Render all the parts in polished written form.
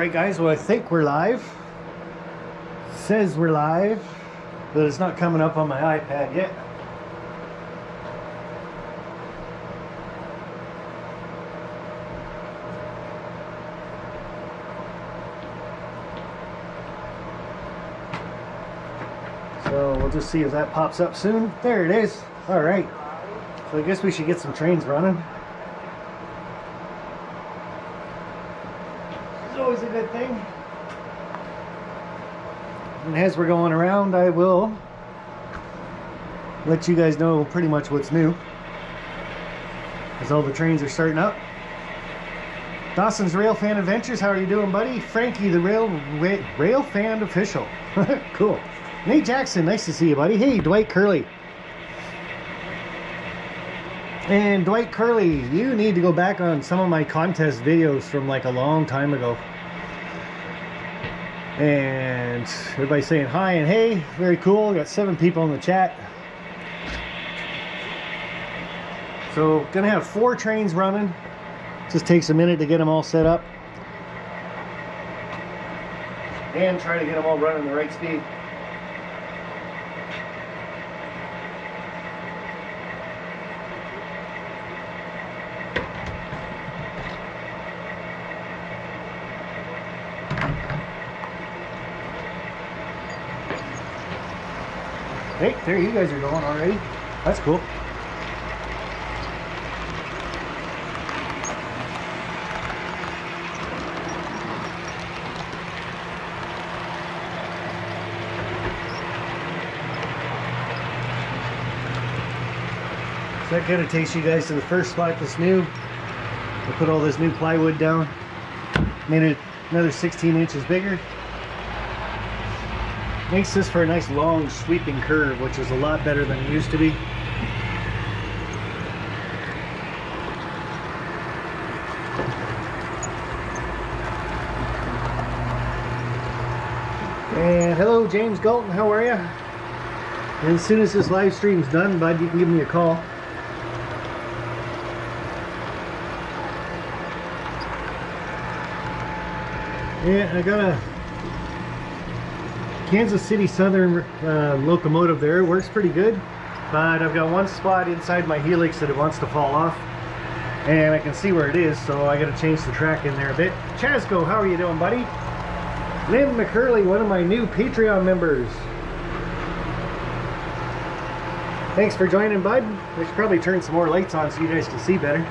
Alright guys, well I think we're live. Says we're live, but it's not coming up on my iPad yet. So we'll just see if that pops up soon. There it is. Alright. So I guess we should get some trains running. It's always a good thing. And as we're going around, I will let you guys know pretty much what's new, as all the trains are starting up. Dawson's Rail Fan Adventures, how are you doing, buddy? Frankie the Rail Fan Official. Cool. Nate Jackson, nice to see you, buddy. Hey, Dwight Curley. And Dwight Curley, you need to go back on some of my contest videos from like a long time ago. And everybody's saying hi and hey, very cool. We got 7 people in the chat. So gonna have 4 trains running. Just takes a minute to get them all set up and try to get them all running the right speed. Hey, there you guys are going already. That's cool. So that kind of takes you guys to the first spot that's new. I put all this new plywood down, made it another 16 inches bigger. Makes this for a nice long sweeping curve, which is a lot better than it used to be. And hello James Galton, how are you? And as soon as this live stream's done, bud, you can give me a call. Yeah, I got a Kansas City Southern locomotive there. It works pretty good, but I've got one spot inside my helix that it wants to fall off, and I can see where it is, so I got to change the track in there a bit. Chasco, how are you doing, buddy? Lynn McCurley, one of my new Patreon members. Thanks for joining, bud. I should probably turn some more lights on so you guys can see better.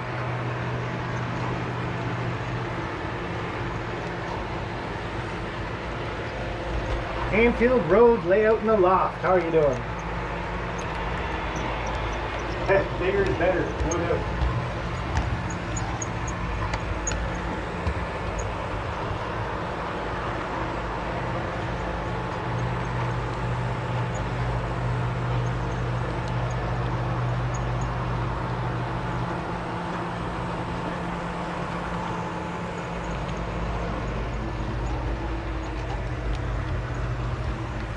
Anfield Road layout in the loft. How are you doing? Bigger is better. No doubt.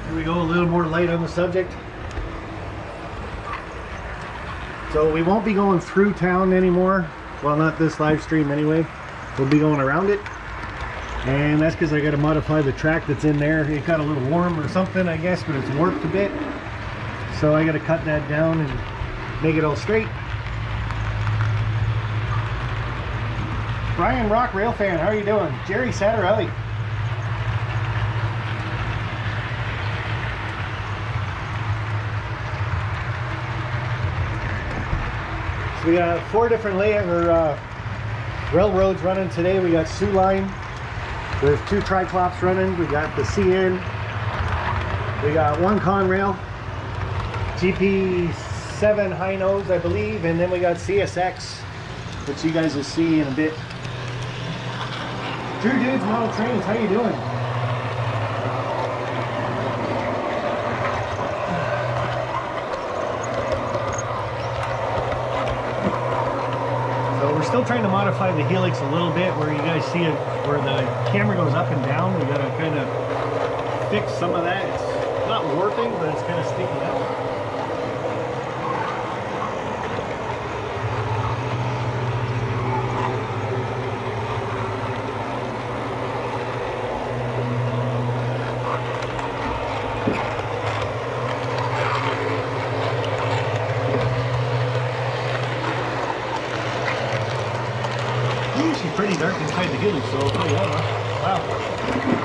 Here we go, a little more light on the subject. So we won't be going through town anymore. Well, not this live stream anyway. We'll be going around it. And that's because I got to modify the track that's in there. It got a little warm or something, I guess, but it's warped a bit. So I got to cut that down and make it all straight. Brian Rock Rail Fan, how are you doing? Jerry Satterelli. So we got 4 different railroads running today. We got Soo Line. There's 2 Triclops running. We got the CN. We got 1 Conrail. GP7 high nose, I believe. And then we got CSX, which you guys will see in a bit. Drew Dudes Model Trains, how you doing? Still trying to modify the helix a little bit where you guys see it, where the camera goes up and down. We got to kind of fix some of that. It's not warping, but it's kind of sticking out. dark inside the Helix, so I'll tell you that much. Wow.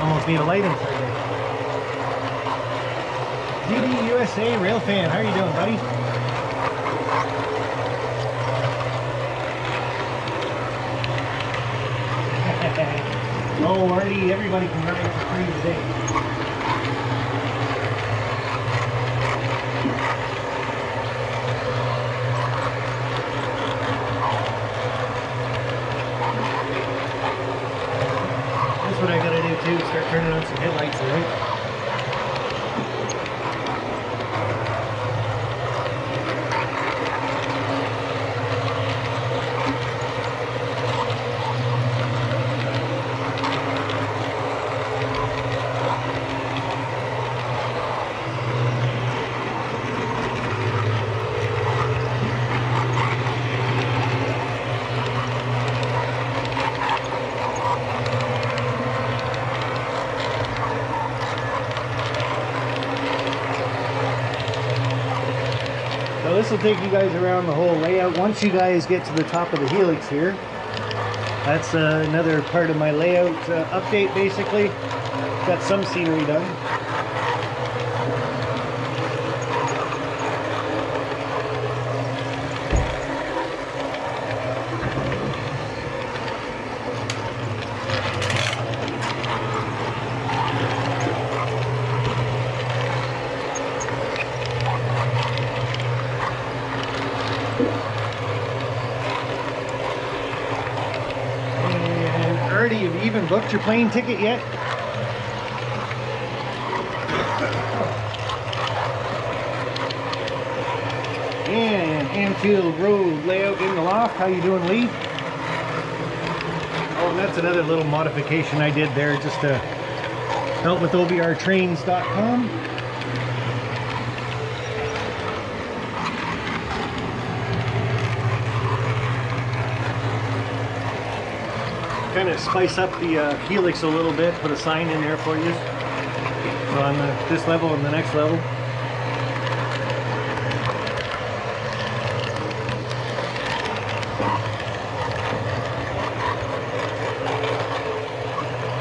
Almost need a light inside there. DD USA Rail Fan, how are you doing, buddy? Oh, already everybody can run it for free today. That's what I gotta do too, start turning on some headlights, right? So this will take you guys around the whole layout. Once you guys get to the top of the Helix here, that's another part of my layout update basically. Got some scenery done. Have you even booked your plane ticket yet? And Anfield Road layout in the loft. How you doing, Lee? Oh, and that's another little modification I did there just to help with OBRtrains.com. Kind of spice up the Helix a little bit, put a sign in there for you. So on this level and the next level.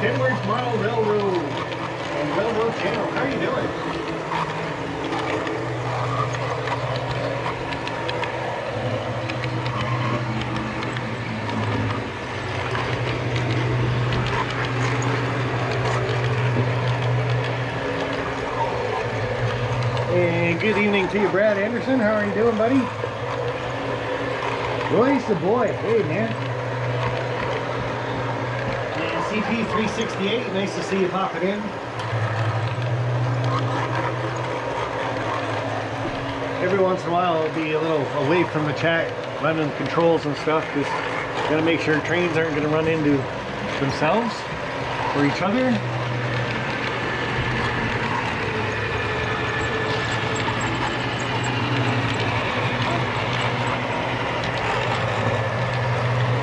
Kenworth Model Railroad and Railroad Channel. How are you doing? And good evening to you, Brad Anderson. How are you doing, buddy? Royce the boy. Hey, man. And CP368. Nice to see you popping in. Every once in a while, I'll be a little away from the chat, running controls and stuff. Just gotta make sure trains aren't gonna run into themselves or each other.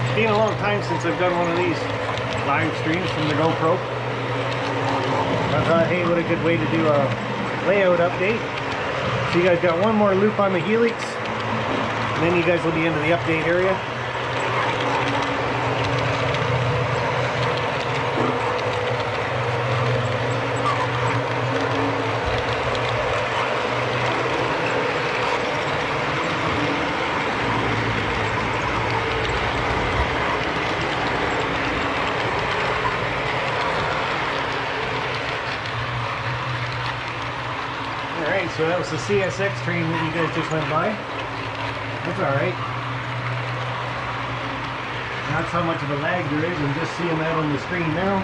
It's been a long time since I've done one of these live streams from the GoPro. I thought, hey, what a good way to do a layout update. So you guys got one more loop on the Helix, and then you guys will be into the update area. Alright, so that was the CSX train that you guys just went by. That's alright. That's how much of a lag there is. I'm just seeing that on the screen now.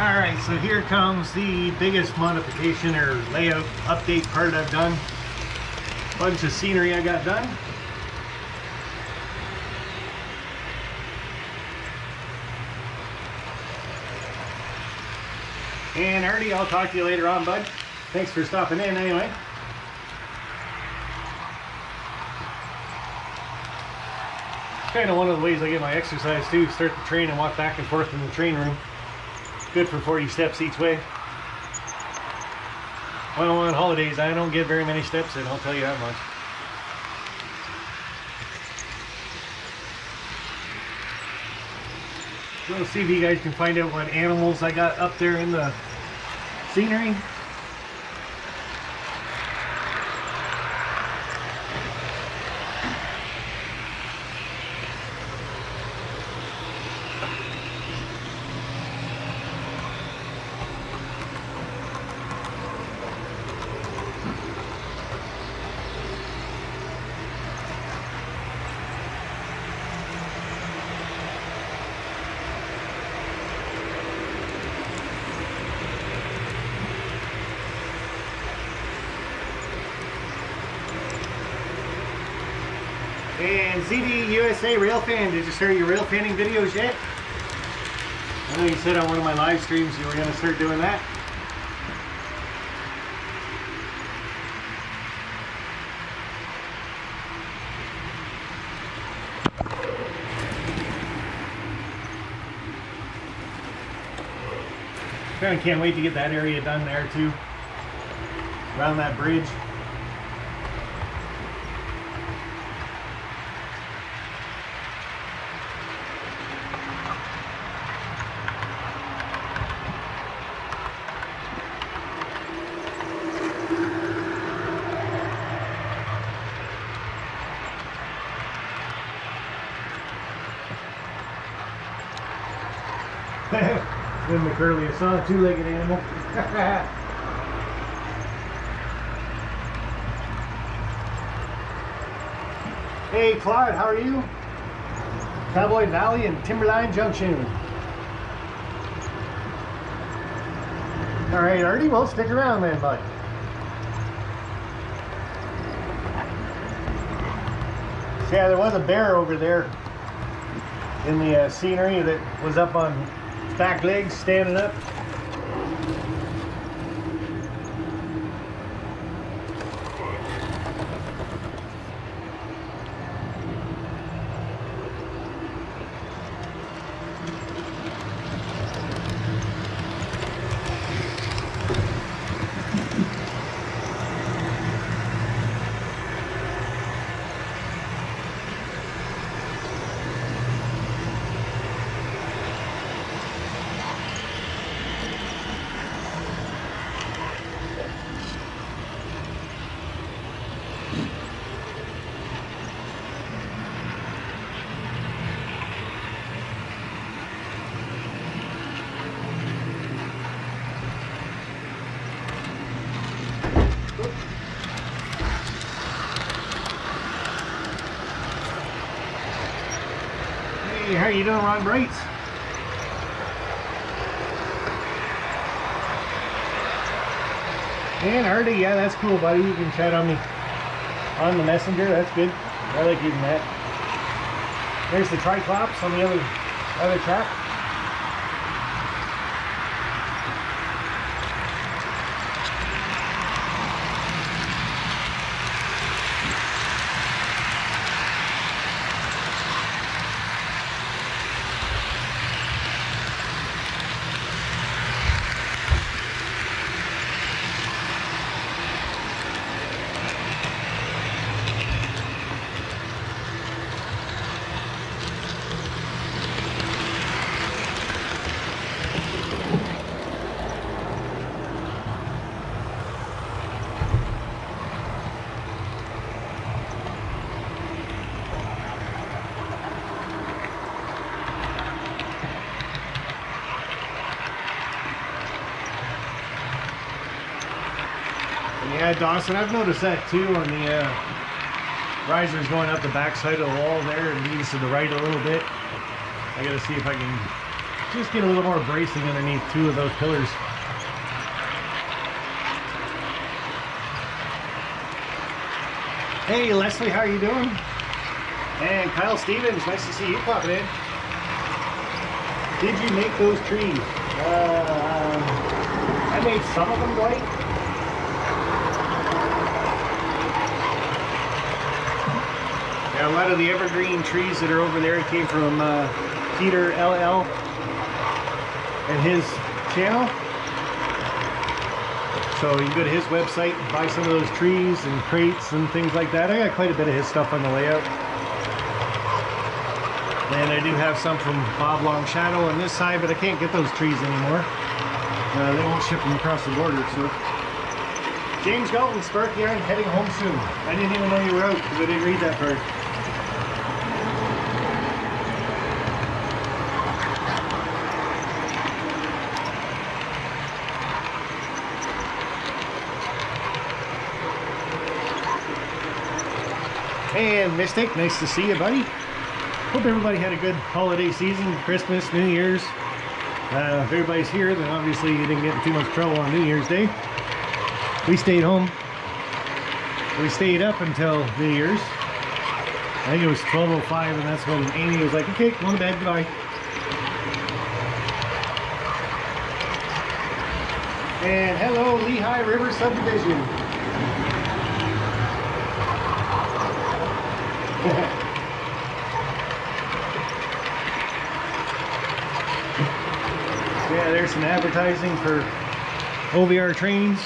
Alright, so here comes the biggest modification or layout update part I've done. Bunch of scenery I got done. And Artie, I'll talk to you later on, bud. Thanks for stopping in anyway. Kind of one of the ways I get my exercise too. Start the train and walk back and forth in the train room. Good for 40 steps each way. When I'm on holidays, I don't get very many steps in, I'll tell you that much. So let's see if you guys can find out what animals I got up there in the scenery. And ZD USA Rail Fan, did you start your rail fanning videos yet? I know you said on one of my live streams you were going to start doing that. Kind of can't wait to get that area done there too, around that bridge. Then McCurley, I saw a two-legged animal. Hey Claude, how are you? Cowboy Valley and Timberline Junction. Alright, Artie, well stick around then, bud. So yeah, there was a bear over there in the scenery that was up on back legs, standing up. Hey, how you doing, Ron Brights? And Artie, yeah, that's cool, buddy. You can chat on me on the messenger. That's good. I like using that. There's the Triclops on the other track. Yeah, Dawson, I've noticed that too on the risers going up the backside of the wall there and leans to the right a little bit. I gotta see if I can just get a little more bracing underneath two of those pillars. Hey Leslie, how are you doing? And Kyle Stevens, nice to see you popping in. Did you make those trees? I made some of them, Dwight. A lot of the evergreen trees that are over there came from Peter LL and his channel. So you can go to his website and buy some of those trees and crates and things like that. I got quite a bit of his stuff on the layout. And I do have some from Bob Long Shadow on this side, but I can't get those trees anymore. They won't ship them across the border. So James Galton, Sparky Iron, heading home soon. I didn't even know you were out because I didn't read that part. And Mystic, nice to see you, buddy. Hope everybody had a good holiday season, Christmas, New Year's. If everybody's here, then obviously you didn't get in too much trouble on New Year's Day. We stayed home. We stayed up until New Year's. I think it was 12:05, and that's when Amy was like, okay, going to bed, goodbye. And hello, Lehigh River Subdivision. Yeah, there's some advertising for OVR trains.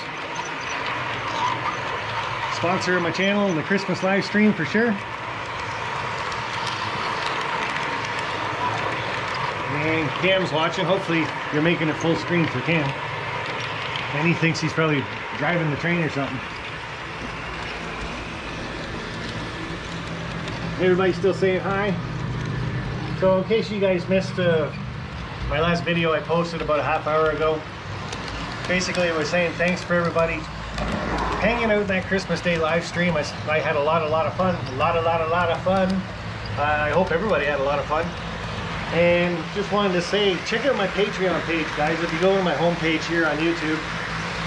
Sponsor of my channel and the Christmas live stream for sure. And Cam's watching. Hopefully you're making it full screen for Cam. And he thinks he's probably driving the train or something. Everybody still saying hi? So in case you guys missed my last video I posted about a half hour ago, basically I was saying thanks for everybody hanging out in that Christmas Day live stream. I had a lot of fun. A lot of fun. I hope everybody had a lot of fun. And just wanted to say, check out my Patreon page, guys. If you go to my homepage here on YouTube,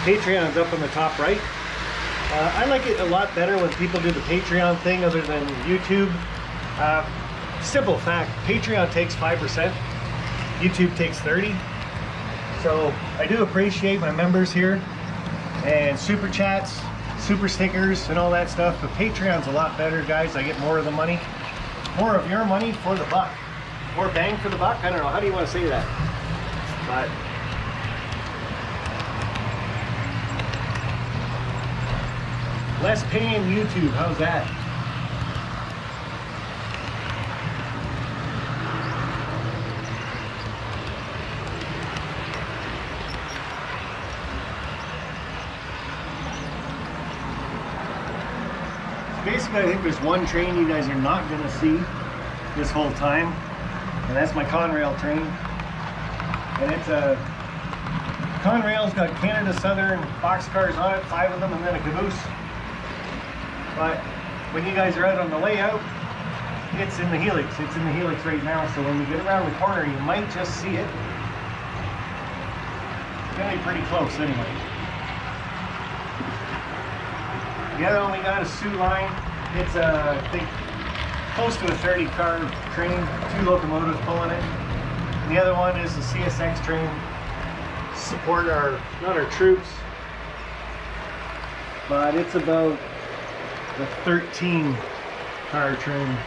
Patreon's up on the top right. I like it a lot better when people do the Patreon thing other than YouTube. Simple fact, Patreon takes 5%, YouTube takes 30%. So I do appreciate my members here and super chats, super stickers and all that stuff, but Patreon's a lot better, guys. I get more of the money, more of your money for the buck. More bang for the buck? I don't know, how do you want to say that? But less paying YouTube, how's that? Basically, I think there's one train you guys are not going to see this whole time, and that's my Conrail train. And it's a Conrail's got Canada Southern boxcars on it, 5 of them, and then a caboose. But when you guys are out on the layout, it's in the helix. It's in the helix right now, so when we get around the corner, you might just see it. It's gonna be pretty close anyway. The other one we got is Sioux Line. It's I think close to a 30-car train, 2 locomotives pulling it. And the other one is the CSX train. Support not our troops, but it's about a 13-car train.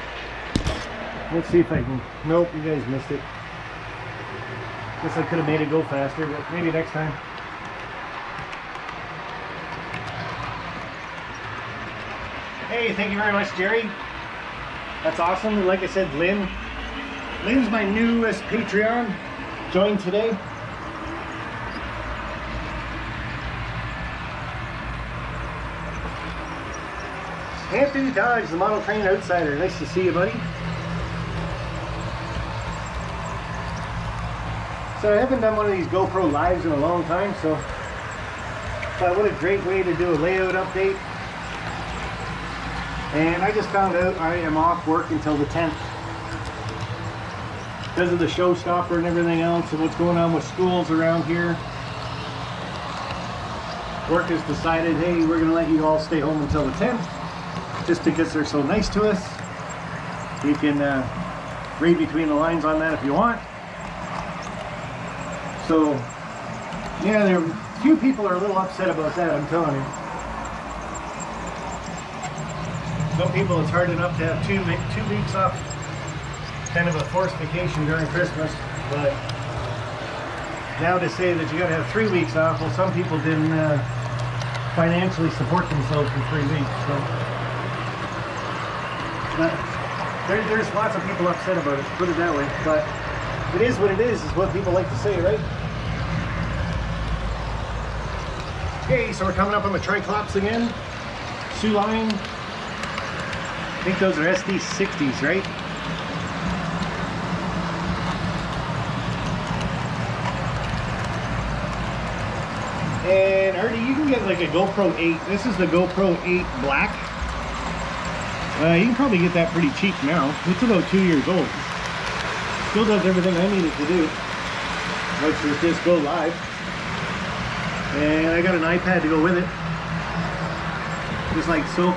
Let's see if I can. Nope, you guys missed it. Guess I could have made it go faster, but maybe next time. Hey, thank you very much, Jerry. That's awesome. Like I said, Lynn's my newest Patreon. Joined today. Anthony Dodge, the Model Train Outsider. Nice to see you, buddy. So I haven't done one of these GoPro Lives in a long time, so but what a great way to do a layout update. And I just found out I am off work until the 10th. Because of the showstopper and everything else and what's going on with schools around here. Work has decided, hey, we're going to let you all stay home until the 10th. Just because they're so nice to us. You can read between the lines on that if you want. So, yeah, there a few people are a little upset about that, I'm telling you. Some people it's hard enough to have 2 weeks off, kind of a forced vacation during Christmas, but now to say that you got to have 3 weeks off, well, some people didn't financially support themselves for 3 weeks. So there's lots of people upset about it, put it that way. But it is what it is what people like to say, right? Okay, so we're coming up on the Triclops again. Sioux line. I think those are SD60s, right? And Artie, you can get like a GoPro 8. This is the GoPro 8 Black. You can probably get that pretty cheap now. It's about 2 years old. Still does everything I need it to do. Which is just go live. And I got an iPad to go with it. Just like so.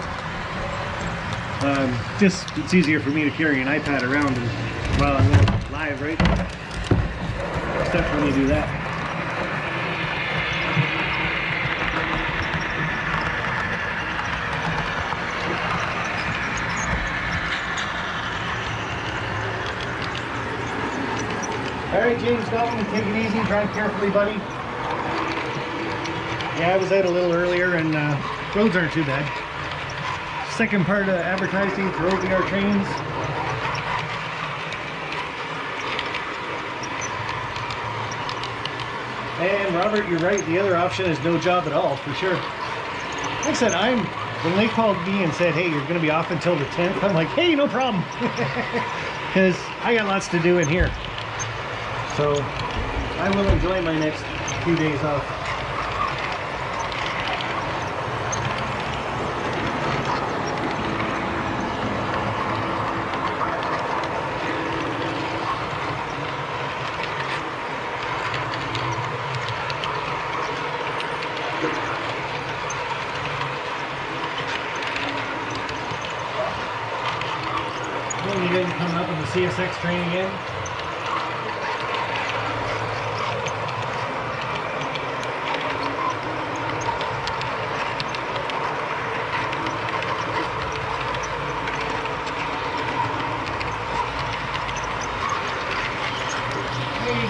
Just it's easier for me to carry an iPad around while I'm going live, right? Except when you do that. Alright, James Dalton, take it easy, drive carefully, buddy. Yeah, I was out a little earlier and roads aren't too bad. Second part of advertising for OVR trains. And Robert, you're right, the other option is no job at all, for sure. Like I said, when they called me and said, hey, you're going to be off until the 10th, I'm like, hey, no problem. Because I got lots to do in here. So I will enjoy my next few days off. Well, you guys coming up on the CSX train again?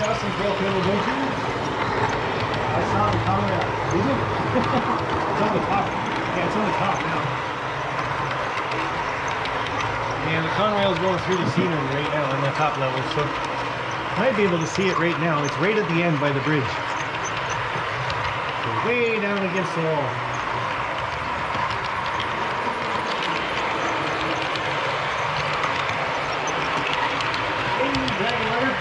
Dawson Trail Cable Junction. I saw the Conrail. Is it? It's on the top. Yeah, it's on the top now. And the Conrail's going through the scenery right now on the top level, so you might be able to see it right now. It's right at the end by the bridge. So way down against the wall. Hey, Dragon Letter.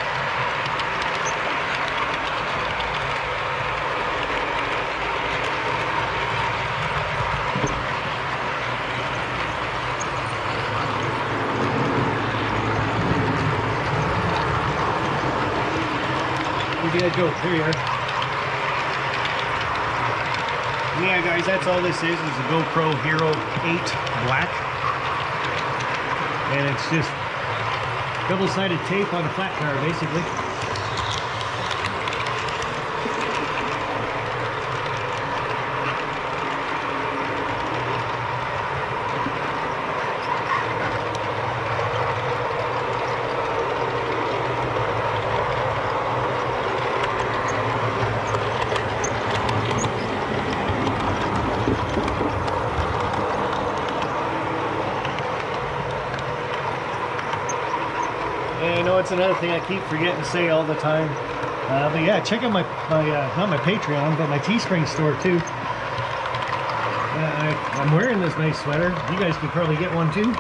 Yeah, Joe, here you are. Yeah, guys, that's all this is a GoPro Hero 8 Black. And it's just double-sided tape on a flat tire, basically. And I know it's another thing I keep forgetting to say all the time. But yeah, check out my not my Patreon, but my Teespring store too. I'm wearing this nice sweater. You guys could probably get one too.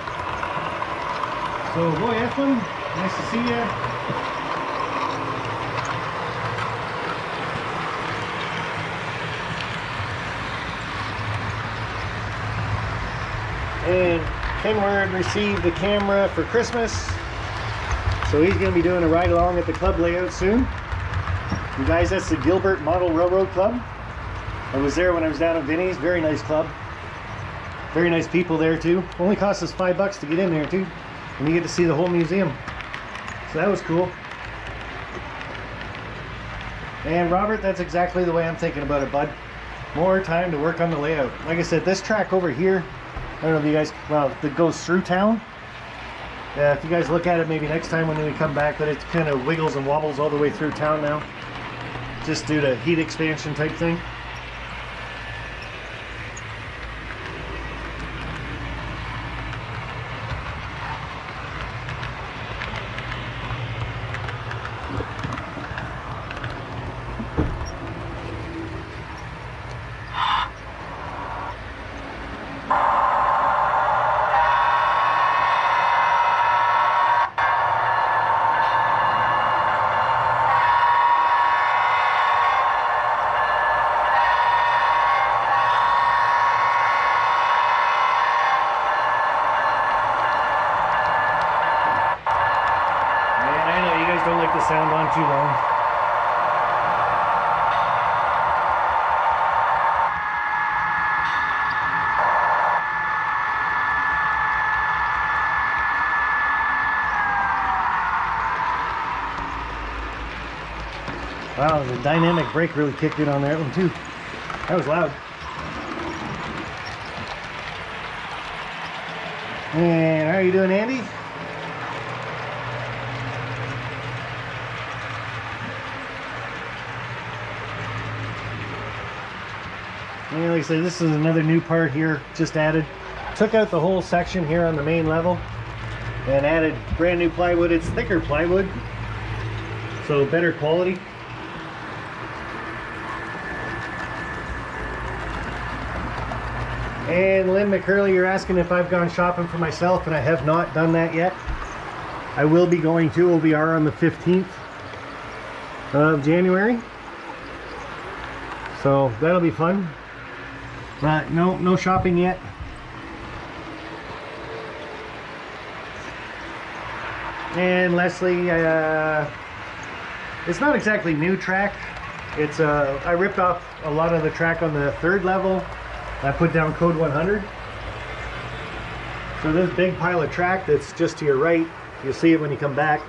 So, boy, Eflin, nice to see you. And Kenward received the camera for Christmas. So he's going to be doing a ride along at the club layout soon. You guys, that's the Gilbert Model Railroad Club. I was there when I was down at Vinny's. Very nice club. Very nice people there too. Only cost us $5 to get in there too. And you get to see the whole museum. So that was cool. And Robert, that's exactly the way I'm thinking about it, bud. More time to work on the layout. Like I said, this track over here don't know if you guys, well, that goes through town. If you guys look at it maybe next time when we come back, but it kind of wiggles and wobbles all the way through town now, just due to heat expansion type thing. Don't like the sound on too long. Wow, the dynamic brake really kicked in on that one too. That was loud. And how are you doing, Andy? And like I said, this is another new part here, just added. Took out the whole section here on the main level and added brand new plywood. It's thicker plywood, so better quality. And Lynn McCurley, you're asking if I've gone shopping for myself, and I have not done that yet. I will be going to OVR on the 15th of January. So that'll be fun. But no shopping yet. And Leslie, it's not exactly new track. It's I ripped off a lot of the track on the 3rd level. I put down code 100. So this big pile of track that's just to your right, you'll see it when you come back.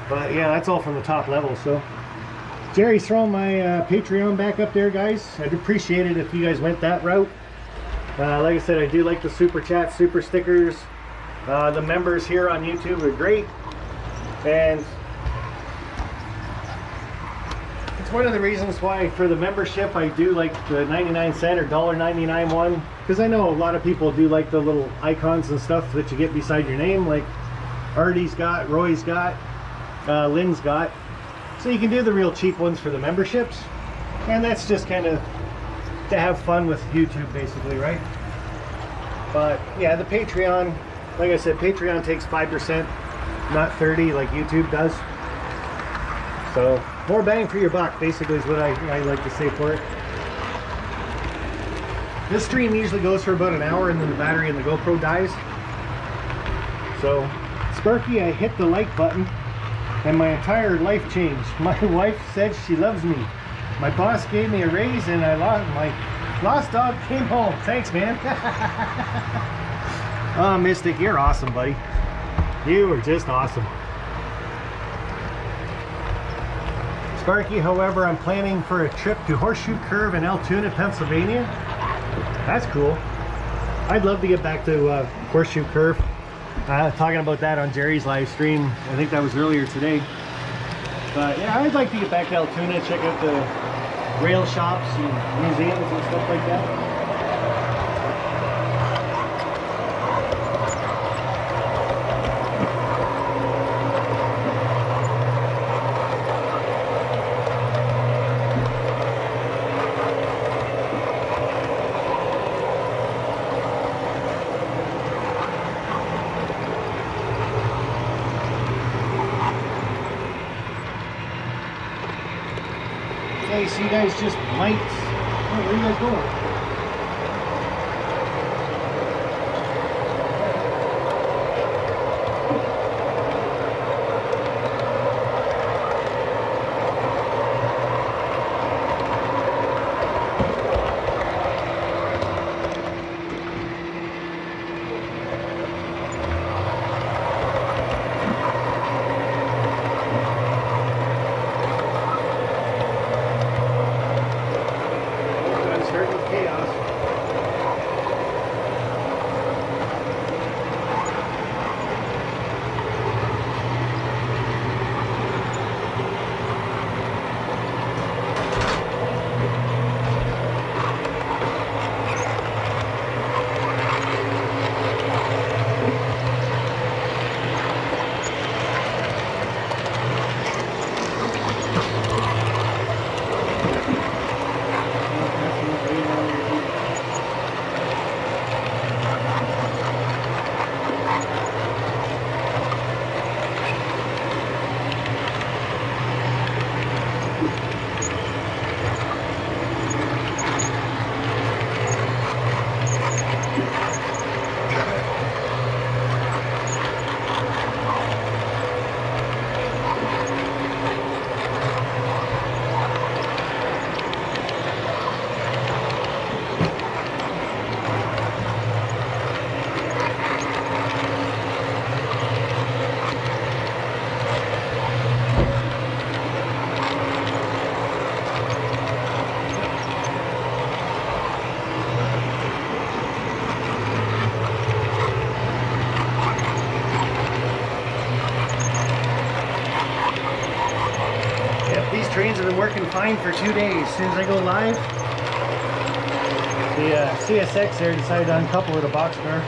But yeah, that's all from the top level. So Jerry's throwing my Patreon back up there, guys. I'd appreciate it if you guys went that route. Like I said, I do like the super chat, super stickers. The members here on YouTube are great, and it's one of the reasons why for the membership I do like the 99¢ or $1.99 one, because I know a lot of people do like the little icons and stuff that you get beside your name, like Artie's got, Roy's got, Lynn's got. So you can do the real cheap ones for the memberships, and that's just kind of to have fun with YouTube basically, right? But yeah, the Patreon, like I said, Patreon takes 5%, not 30 like YouTube does. So more bang for your buck basically is what I like to say for it. This stream usually goes for about an hour and then the battery in the GoPro dies. So Sparky, I hit the like button and my entire life changed. My wife said she loves me. My boss gave me a raise and my lost dog came home. Thanks, man. Oh, Mystic, you're awesome, buddy. You are just awesome. Sparky, however, I'm planning for a trip to Horseshoe Curve in Altoona, Pennsylvania. That's cool. I'd love to get back to Horseshoe Curve. Talking about that on Jerry's live stream. I think that was earlier today. But yeah, I'd like to get back to Altoona, check out the rail shops and museums and stuff like that. So you guys just might, oh, where are you guys going? Start with K. trains have been working fine for 2 days. As soon as I go live, the CSX there decided to uncouple with a boxcar.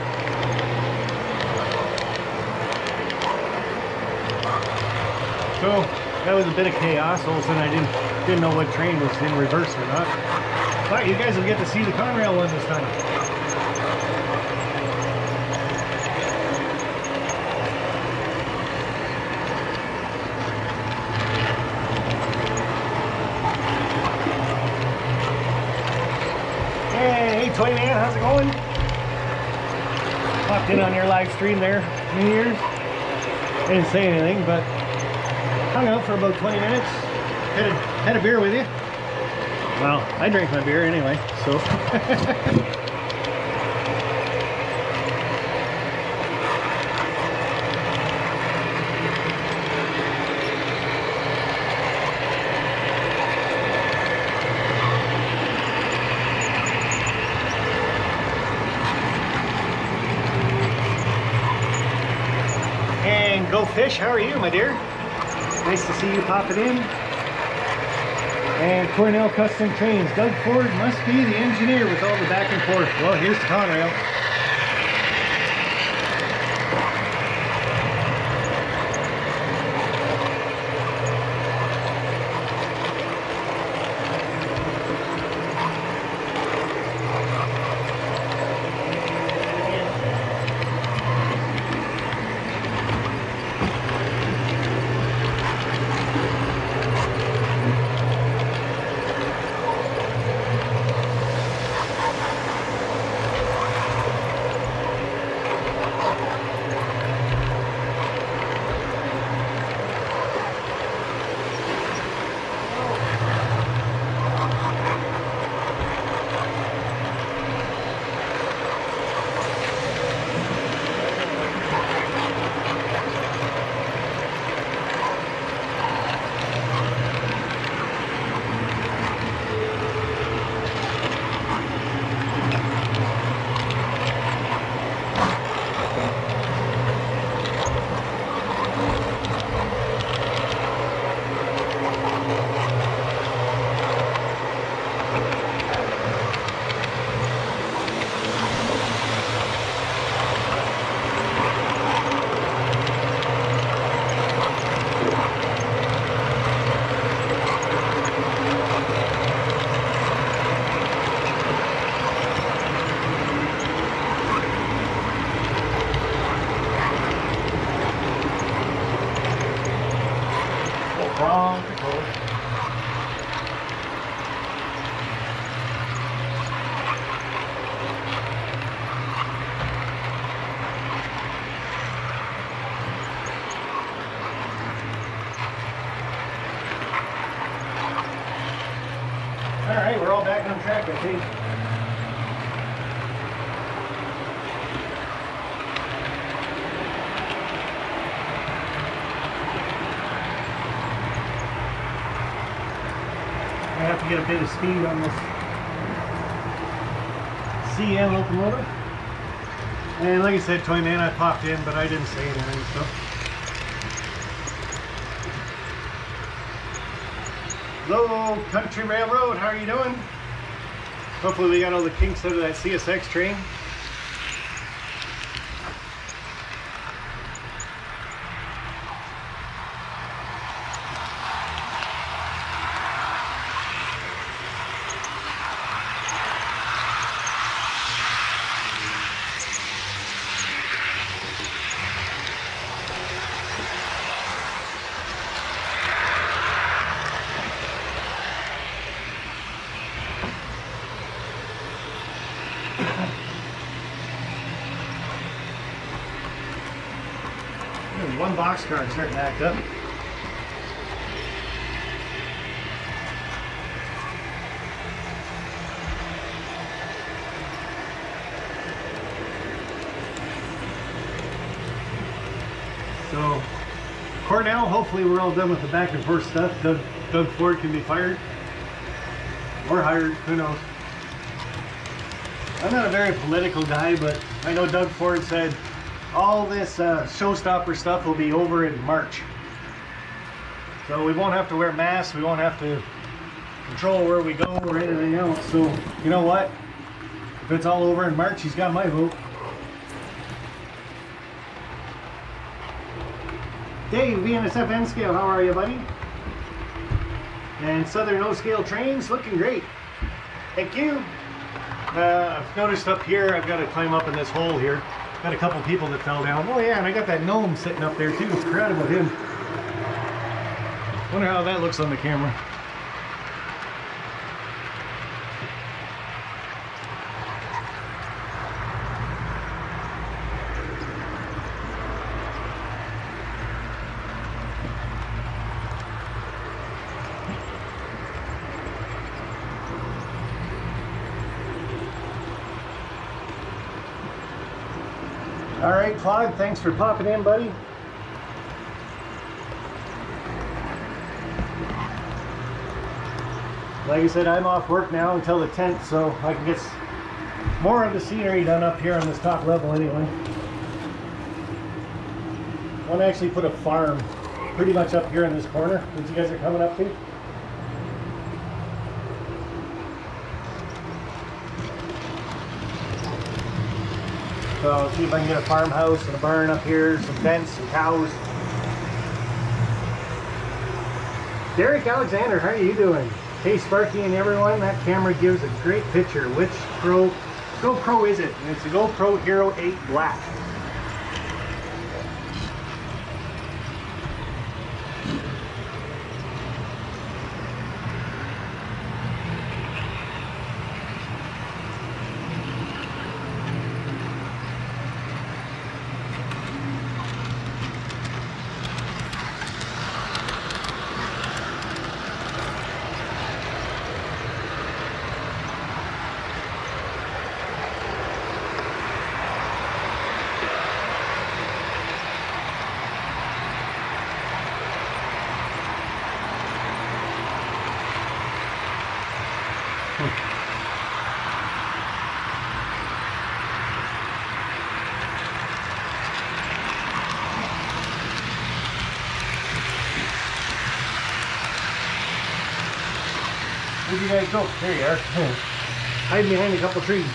So that was a bit of chaos. All of a sudden I didn't know what train was in reverse or not. But you guys will get to see the Conrail one this time. Hey Toy Man, how's it going? Popped in on your live stream there, New Year's. I didn't say anything, but hung out for about 20 minutes. Had a beer with you. Well, I drank my beer anyway, so. And Go Fish, how are you, my dear? Nice to see you popping in. And Cornell Custom Trains. Doug Ford must be the engineer with all the back and forth. Well, here's the Conrail. Wrong control. All right, we're all back on track, I think. I have to get a bit of speed on this CN locomotive. And like I said, Toy Man, I popped in, but I didn't say anything, so. Hello, Country Railroad, how are you doing? Hopefully we got all the kinks out of that CSX train. There's one boxcar starting to act up. So, Cornell, hopefully we're all done with the back and forth stuff. Doug Ford can be fired. Or hired, who knows. I'm not a very political guy, but I know Doug Ford said all this showstopper stuff will be over in March. So we won't have to wear masks, we won't have to control where we go or anything else. So you know what? If it's all over in March, he's got my vote. Dave, VNSF N Scale, how are you, buddy? And Southern O Scale Trains, looking great. Thank you. I've noticed up here, I've got to climb up in this hole here. Got a couple people that fell down. Oh yeah, and I got that gnome sitting up there too. Forgot about him. Wonder how that looks on the camera. All right, Claude, thanks for popping in, buddy. Like I said, I'm off work now until the 10th, so I can get more of the scenery done up here on this top level anyway. I want to actually put a farm pretty much up here in this corner that you guys are coming up to. So I'll see if I can get a farmhouse and a barn up here, some fence, some cows. Derek Alexander, how are you doing? Hey Sparky and everyone, that camera gives a great picture. Which GoPro is it? And it's a GoPro Hero 8 Black. Where'd you guys go? There you are. Hiding behind a couple trees.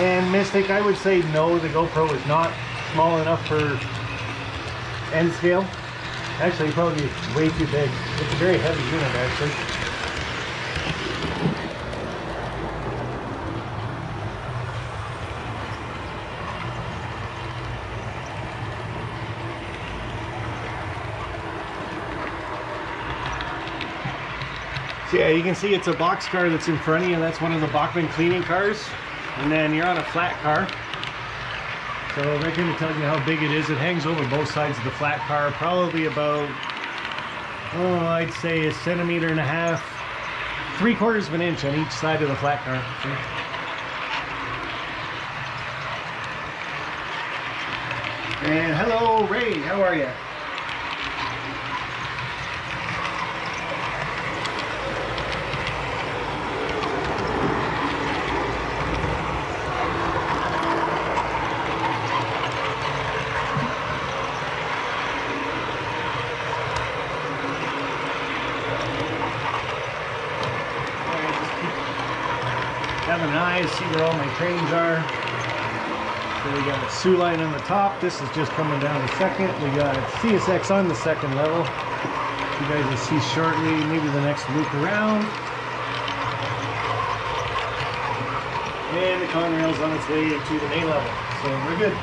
And Mystic, I would say no, the GoPro is not small enough for N scale. Actually, probably way too big. It's a very heavy unit, actually. So yeah, you can see it's a box car that's in front of you. That's one of the Bachmann cleaning cars. And then you're on a flat car. So that kind of tells you how big it is. It hangs over both sides of the flat car, probably about, oh, I'd say 1.5 centimeters, 3/4 of an inch on each side of the flat car. And hello, Ray, how are you? Having an eye to see where all my trains are. So we got a Sioux line on the top. This is just coming down the second. We got CSX on the second level. You guys will see shortly, maybe the next loop around. And the Conrail's on its way to the main level. So we're good.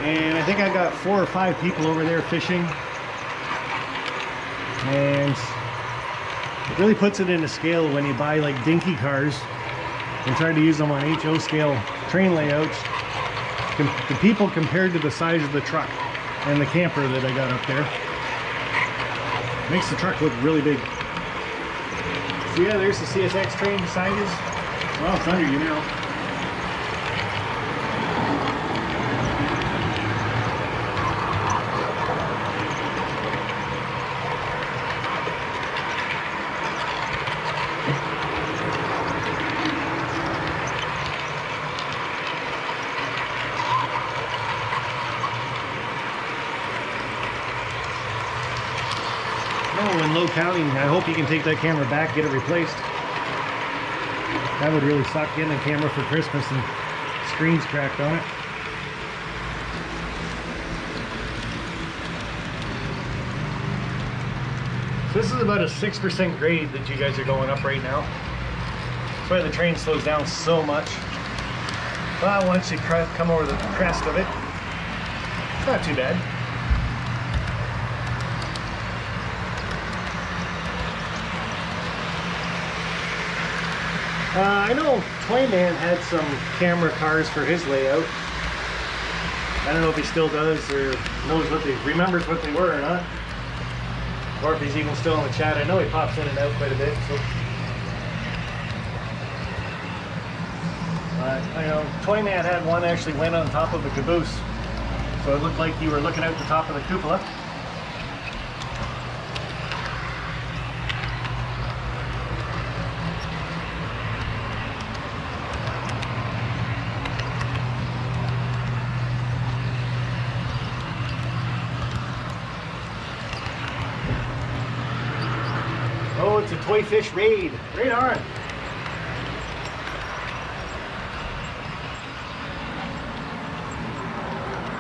And I think I got 4 or 5 people over there fishing. And it really puts it into scale when you buy like dinky cars and try to use them on HO scale train layouts. The people compared to the size of the truck and the camper that I got up there. Makes the truck look really big. So yeah, there's the CSX train beside us. Well, it's under you now. Oh, in Low County, I hope you can take that camera back, get it replaced. That would really suck, getting a camera for Christmas and screen's cracked on it. So this is about a 6% grade that you guys are going up right now. That's why the train slows down so much. Well, once you come over the crest of it, it's not too bad. I know Toyman had some camera cars for his layout. I don't know if he still does or knows what they remembers what they were or not, or if he's even still in the chat. I know he pops in and out quite a bit. So, I know Toyman had one actually went on top of the caboose, so it looked like you were looking out the top of the cupola. Oh, it's a Toy Fish raid. Right on.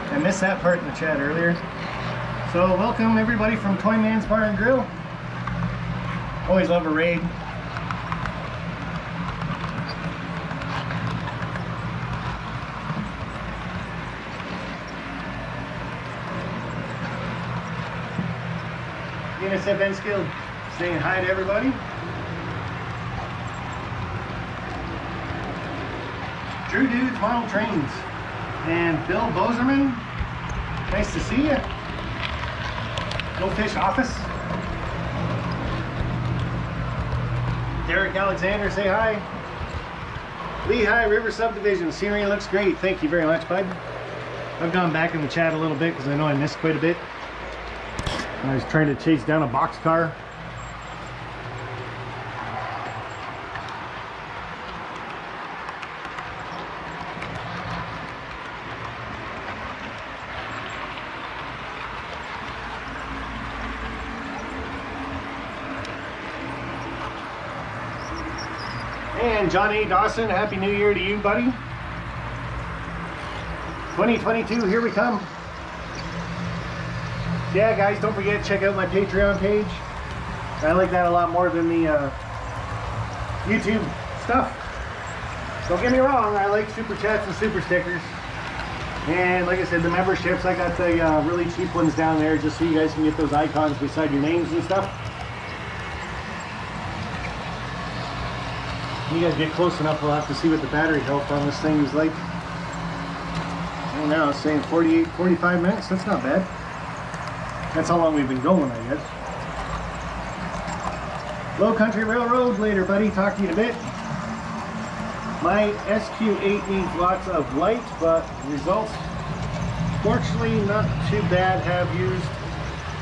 I missed that part in the chat earlier. So welcome everybody from Toyman's Bar and Grill. Always love a raid. DNSF Enskilde saying hi to everybody. Drew Dudes Model Trains and Bill Boserman, nice to see you. No Fish Office. Derek Alexander, say hi. Lehigh River Subdivision, scenery looks great. Thank you very much, bud. I've gone back in the chat a little bit because I know I missed quite a bit. I was trying to chase down a boxcar. And John A. Dawson, Happy New Year to you, buddy. 2022, here we come. Yeah, guys, don't forget to check out my Patreon page. I like that a lot more than the YouTube stuff. Don't get me wrong, I like super chats and super stickers. And like I said, the memberships, I got the really cheap ones down there just so you guys can get those icons beside your names and stuff. When you guys get close enough, we'll have to see what the battery health on this thing is like. Right now it's saying 48, 45 minutes. That's not bad. That's how long we've been going, I guess. Low Country Railroad later, buddy. Talk to you in a bit. My SQ8 needs lots of light, but results, fortunately, not too bad. Have used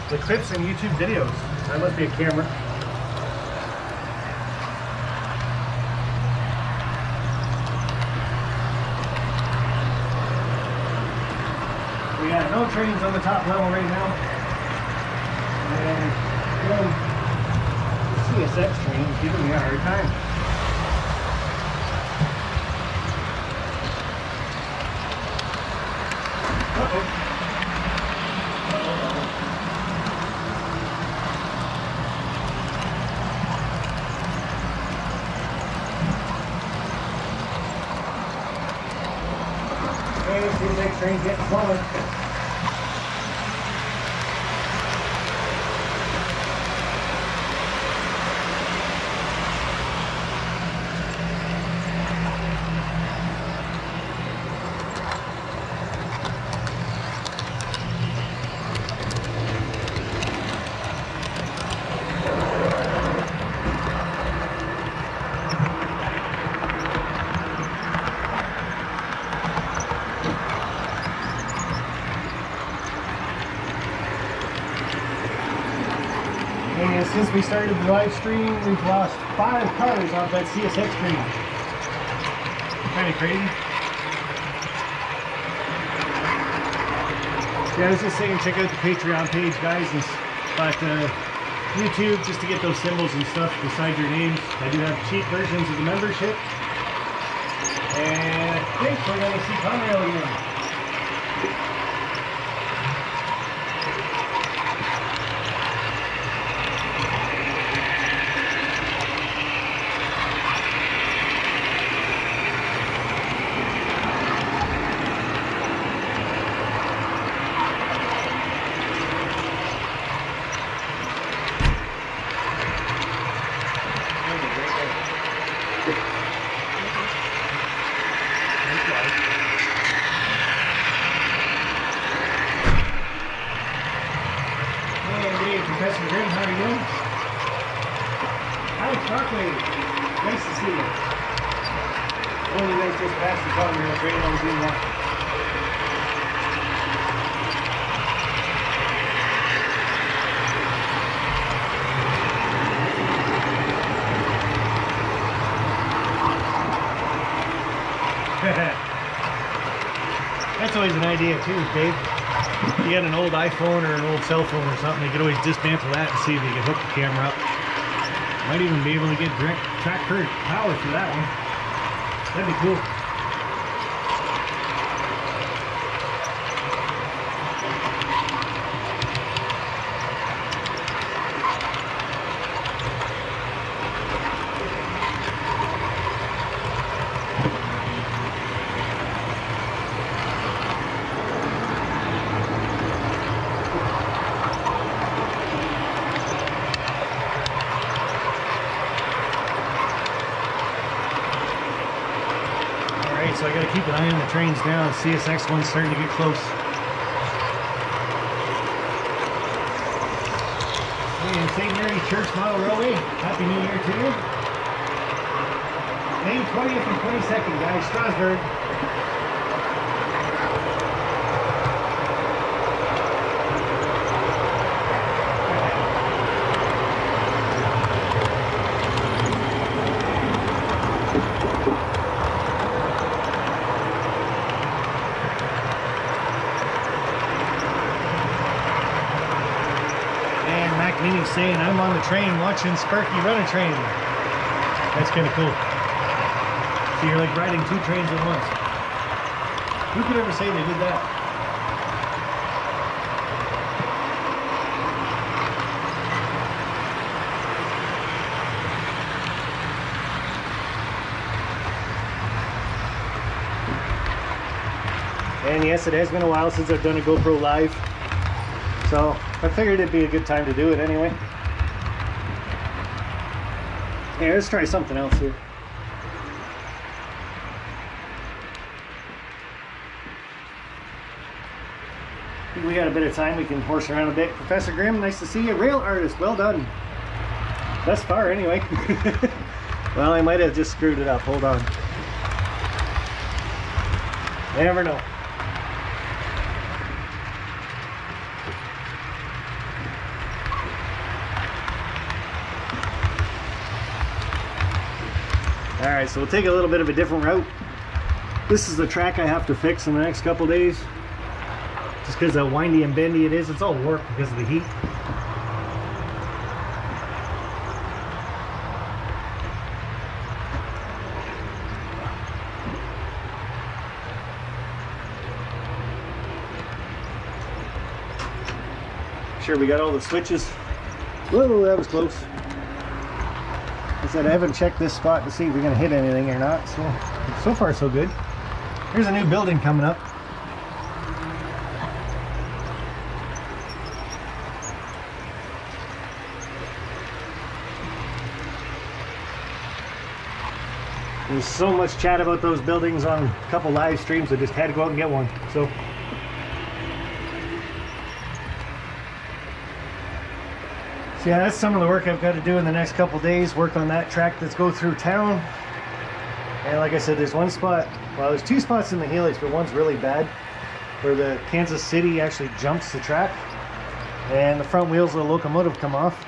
the clips and YouTube videos. That must be a camera. We got no trains on the top level right now. And CSX train is giving me a hard time. Uh-oh. Okay, CSX train's getting slower. And since we started the live stream, we've lost 5 cars off that CSX stream. Kind of crazy. Yeah, I was just saying, check out the Patreon page, guys. But YouTube just to get those symbols and stuff beside your names. I do have cheap versions of the membership. And I think we're going to see Conrail again. Professor Grimm, how are you doing? Alex Barkley, nice to see you. Oh, you guys just passed the car, you're great on doing that. That's always an idea too, Dave. If you got an old iPhone or an old cell phone or something, you could always dismantle that and see if you can hook the camera up. Might even be able to get direct track current power for that one. That'd be cool. So I got to keep an eye on the trains now. The CSX one's starting to get close. Hey, St. Mary's Church Model Railway. Happy New Year to you. May 20th and 22nd, guys. Strasbourg. Meaning saying I'm on the train watching Sparky run a train. That's kind of cool. So you're like riding two trains at once. Who could ever say they did that? And yes, it has been a while since I've done a GoPro Live. So I figured it'd be a good time to do it anyway. Yeah, let's try something else here. I think we got a bit of time, we can horse around a bit. Professor Grimm, nice to see you. Rail artist, well done. Thus far anyway. Well, I might have just screwed it up. Hold on. You never know. Alright, so we'll take a little bit of a different route. This is the track I have to fix in the next couple days. Just because how windy and bendy it is. It's all warped because of the heat. Sure, we got all the switches. Whoa, that was close. I said I haven't checked this spot to see if we're going to hit anything or not, so far so good. Here's a new building coming up. There's so much chat about those buildings on a couple live streams, I just had to go out and get one. So yeah, that's some of the work I've got to do in the next couple days. Work on that track that's go through town. And like I said, there's one spot, well, there's two spots in the helix, but one's really bad, where the Kansas City actually jumps the track and the front wheels of the locomotive come off.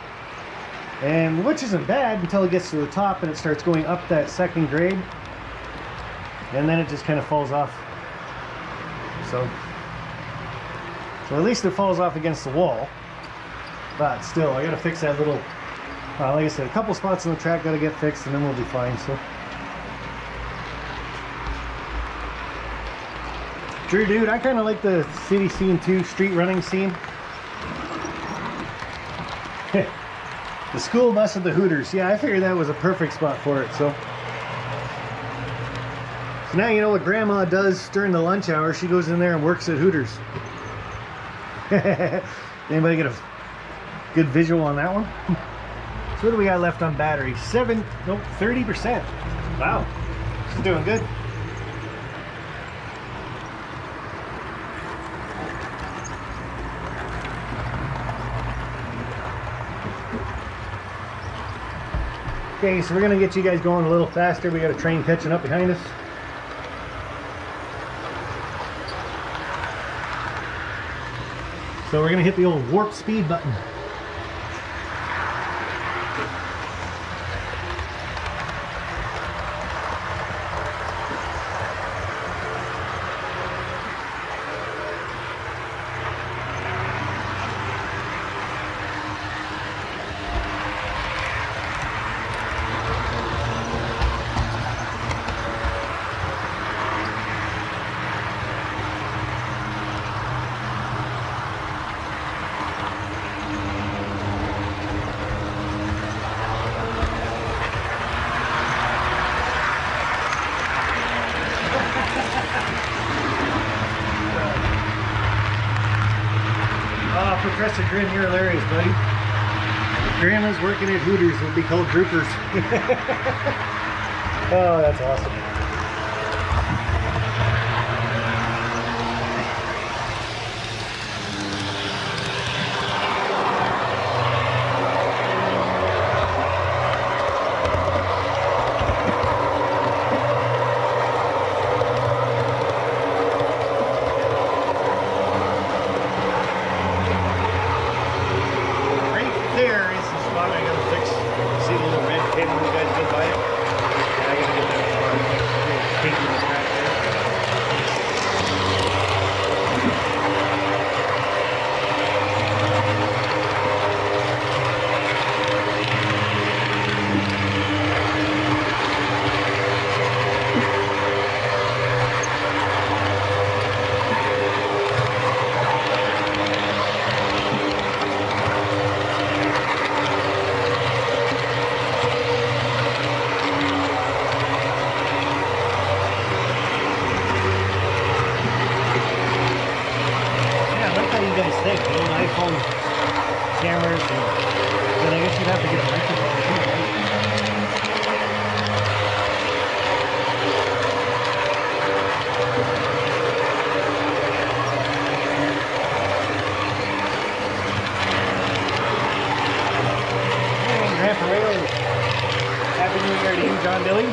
And which isn't bad until it gets to the top and it starts going up that second grade. And then it just kind of falls off. So at least it falls off against the wall. But still, I gotta fix that little, like I said, a couple spots on the track gotta get fixed and then we'll be fine, so. Drew, dude, I kind of like the city scene too, street running scene. The school bus of the Hooters. Yeah, I figured that was a perfect spot for it, so. So now you know what Grandma does during the lunch hour. She goes in there and works at Hooters. Anybody get a good visual on that one? So what do we got left on battery? 30%. Wow, she's doing good. Okay, so we're gonna get you guys going a little faster. We got a train catching up behind us. So we're gonna hit the old warp speed button. Professor Grin, you're hilarious, buddy. If Grandma's working at Hooters, it would be called Droopers. Oh, that's awesome. iPhone cameras, and then I guess you'd have to get a microphone too, right? And Grandpa Ray, happy New Year to you, John Dilly.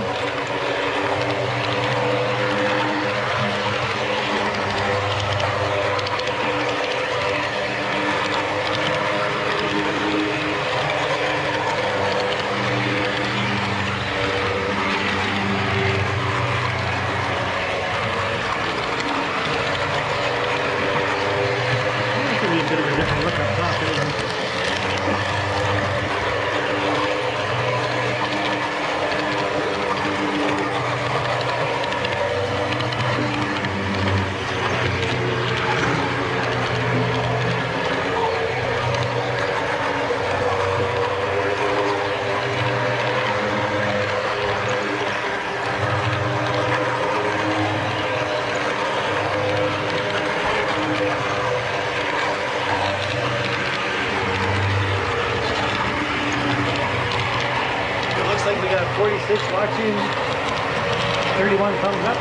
Like we got 46 watching, 31 thumbs up.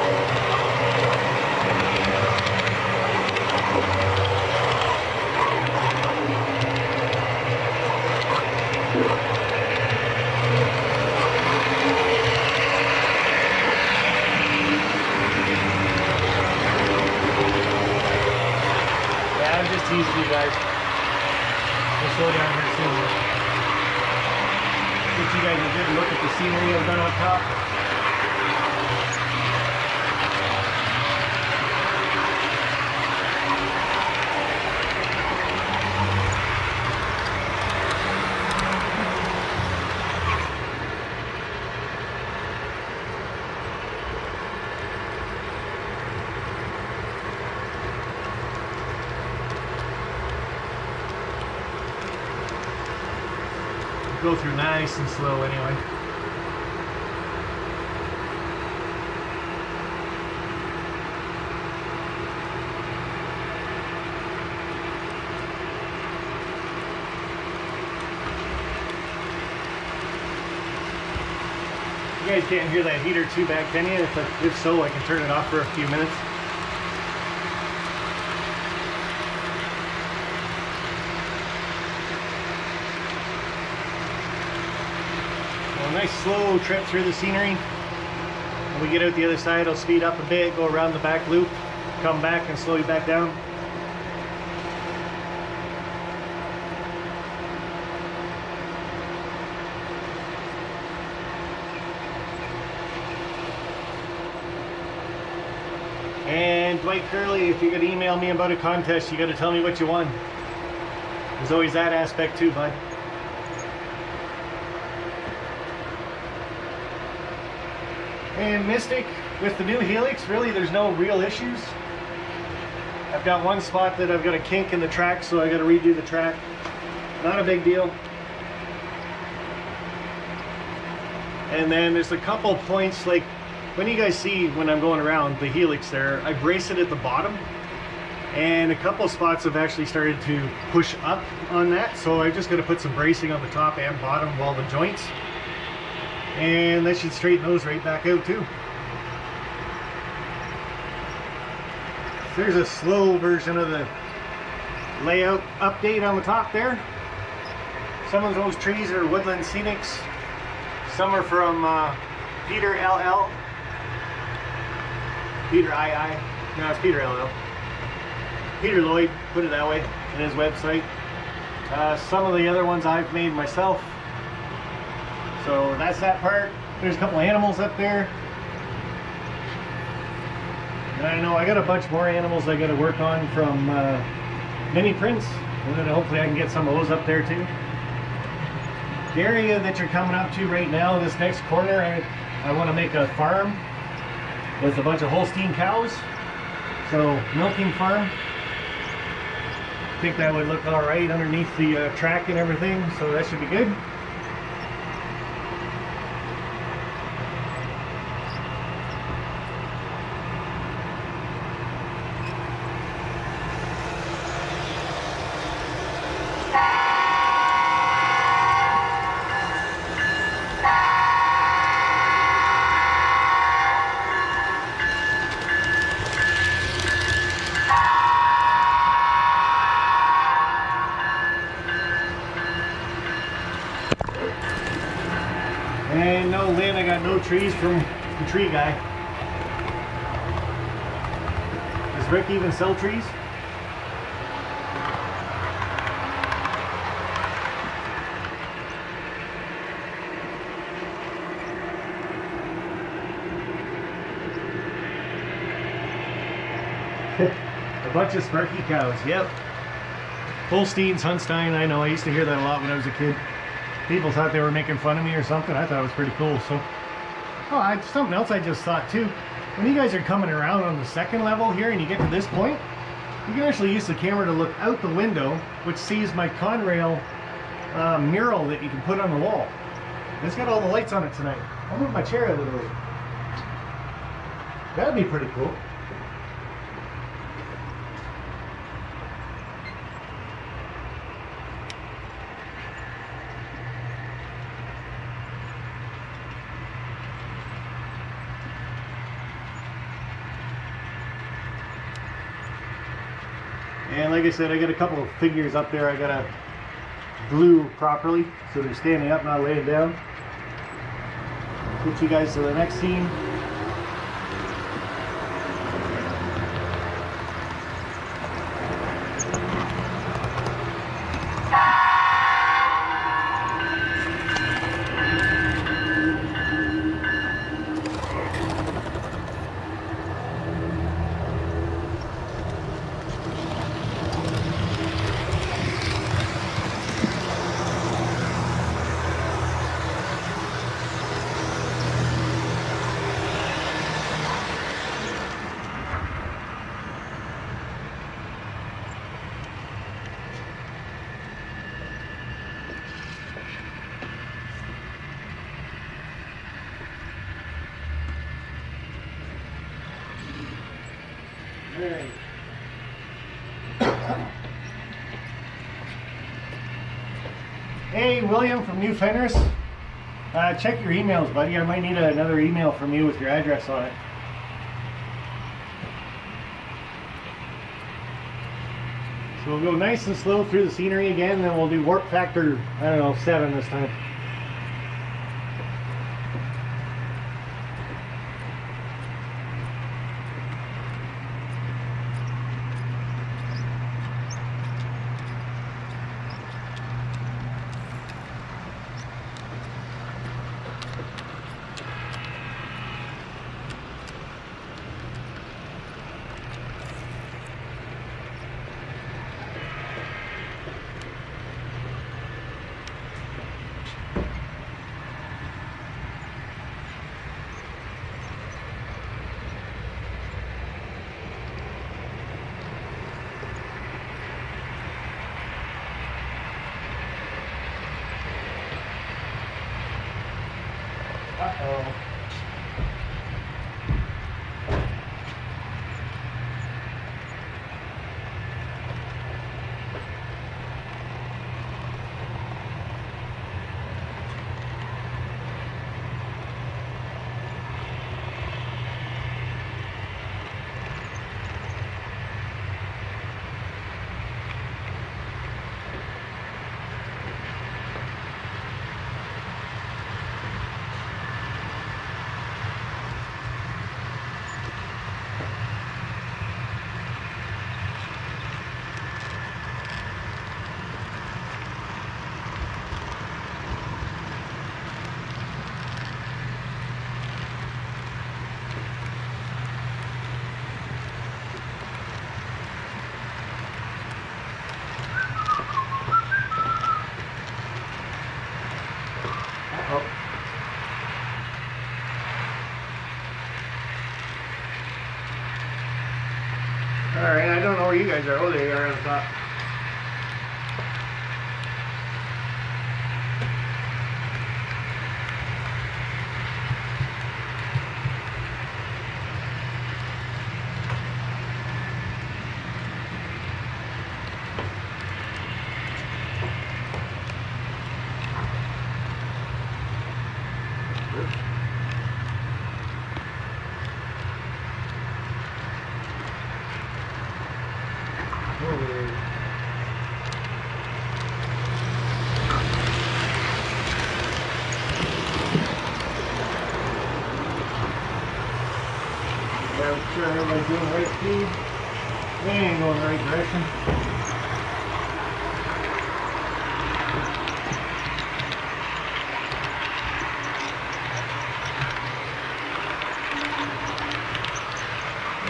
Yeah, I'm just teasing you guys. We'll slow down here soon. Get you guys a good look at the scenery I've done up top. go through nice and slow anyway. You guys can't hear that heater too bad, can you? If so, I can turn it off for a few minutes. Well, a nice slow trip through the scenery. When we get out the other side, I'll speed up a bit, go around the back loop, come back and slow you back down. And Dwight Curley, if you're going to email me about a contest, you got to tell me what you won. There's always that aspect too, bud. And Mystic, with the new Helix, really there's no real issues. I've got one spot that I've got a kink in the track, so I got to redo the track. Not a big deal. And then there's a couple points, like when you guys see when I'm going around the Helix there, I brace it at the bottom, and a couple spots have actually started to push up on that, so I just got to put some bracing on the top and bottom of all the joints, and that should straighten those right back out too. There's a slow version of the layout update on the top there. Some of those trees are Woodland Scenics, some are from Peter LL. Peter II. No, it's Peter LL. Peter Lloyd, put it that way, in his website. Some of the other ones I've made myself. So that's that part. There's a couple animals up there. And I know I got a bunch more animals I got to work on from mini prints. And then hopefully I can get some of those up there too. The area that you're coming up to right now, this next corner, I want to make a farm with a bunch of Holstein cows, so milking farm. I think that would look all right underneath the track and everything, so that should be good. And no, Lynn, I got no trees from the tree guy. Does Rick even sell trees? A bunch of Sparky cows, yep. Holsteins, Hunstein, I know, I used to hear that a lot when I was a kid. People thought they were making fun of me or something. I thought it was pretty cool. So, something else I just thought too. When you guys are coming around on the second level here and you get to this point, you can actually use the camera to look out the window, which sees my Conrail mural that you can put on the wall. It's got all the lights on it tonight. I'll move my chair a little bit. That'd be pretty cool. And like I said, I got a couple of figures up there I gotta glue properly so they're standing up, not laying down. Get you guys to the next scene. Hey, William from New Fenris. Check your emails, buddy. I might need another email from you with your address on it. So we'll go nice and slow through the scenery again, then we'll do warp factor, I don't know, 7 this time. Uh-oh. Alright, I don't know where you guys are. Oh, there you are on top. Make sure everybody's doing the right speed and going the right direction.